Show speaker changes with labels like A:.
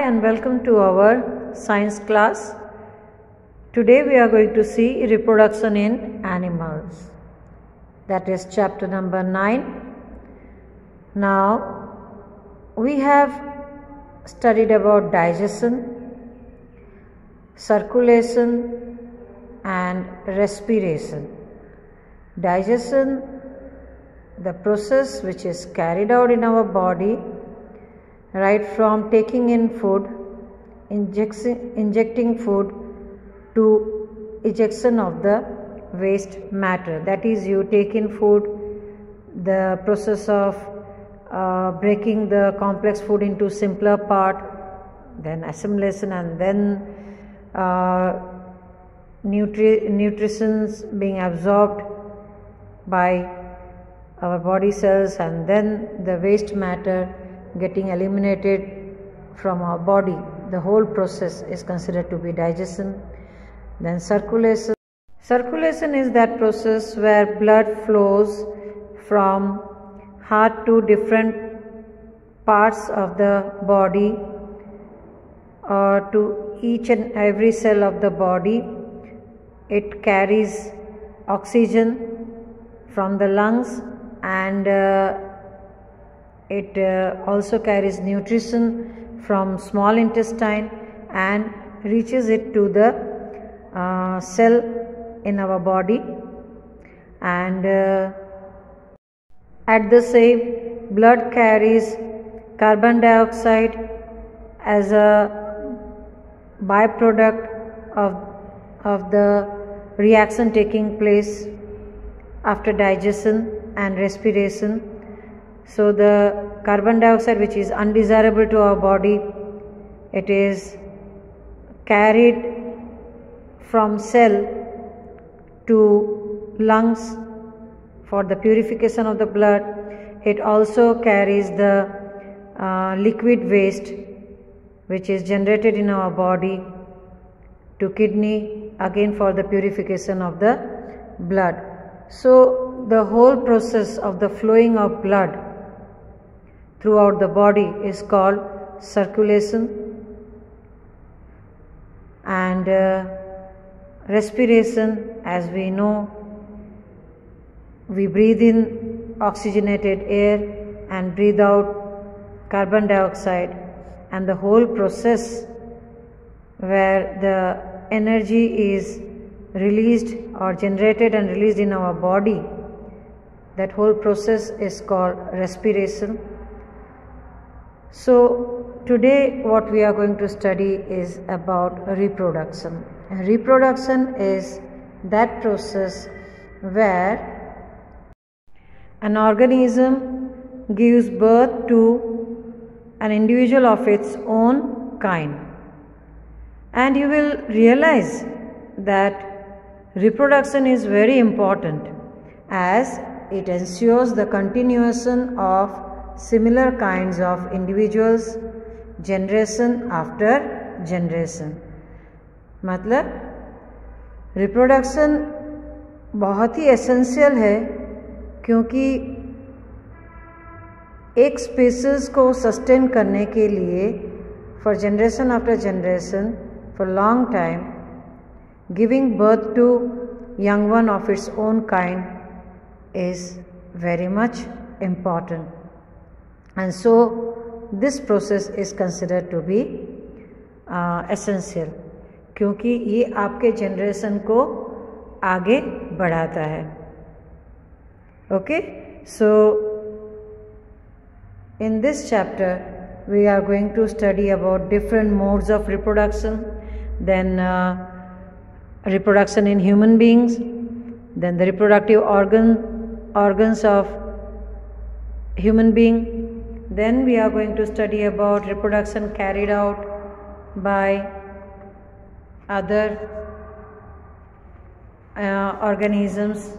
A: and welcome to our science class. Today we are going to see reproduction in animals. That is chapter number 9. Now we have studied about digestion, circulation and respiration. Digestion, the process which is carried out in our body right from taking in food, injecting food to ejection of the waste matter. That is, you take in food, the process of breaking the complex food into simpler part, then assimilation, and then nutritions being absorbed by our body cells, and then the waste matter getting eliminated from our body. The whole process is considered to be digestion. Then circulation. Circulation is that process where blood flows from heart to different parts of the body or to each and every cell of the body. It carries oxygen from the lungs, and it also carries nutrition from small intestine and reaches it to the cell in our body. And at the same, blood carries carbon dioxide as a byproduct of the reaction taking place after digestion and respiration. So the carbon dioxide, which is undesirable to our body, it is carried from cell to lungs for the purification of the blood. It also carries the liquid waste which is generated in our body to kidney, again for the purification of the blood. So the whole process of the flowing of blood throughout the body is called circulation. And respiration, as we know, we breathe in oxygenated air and breathe out carbon dioxide, and the whole process where the energy is released or generated and released in our body, that whole process is called respiration. So today what we are going to study is about reproduction. Reproduction is that process where an organism gives birth to an individual of its own kind. And you will realize that reproduction is very important, as it ensures the continuation of similar kinds of individuals generation after generation. मतलब reproduction बहुत ही essential है, क्योंकि एक species को sustain करने के लिए for generation after generation for long time, giving birth to young one of its own kind is very much important. And so this process is considered to be essential, क्योंकि ये आपके generation को आगे बढ़ाता है. Okay, so in this chapter we are going to study about different modes of reproduction, then reproduction in human beings, then the reproductive organs of human being. Then we are going to study about reproduction carried out by other organisms